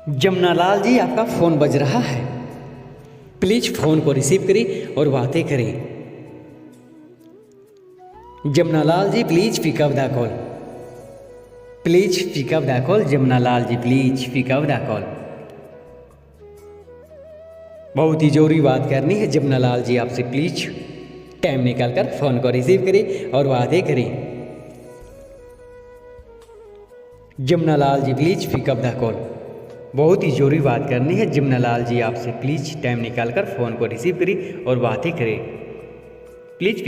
जमुनालाल जी, आपका फ़ोन बज रहा है, प्लीज़ फ़ोन को रिसीव करें और बातें करें। Jamunalal ji, please pick up the call, please pick up the call. Jamunalal ji, please pick up the call. बहुत ही ज़रूरी बात करनी है जमुनालाल जी आपसे, प्लीज़ टाइम निकाल कर फ़ोन को रिसीव करें और बातें करें। Jamunalal ji, please pick up the call. बहुत ही ज़रूरी बात करनी है जमुनालाल जी आपसे, प्लीज़ टाइम निकाल कर फ़ोन को रिसीव करें और बातें करें, प्लीज़।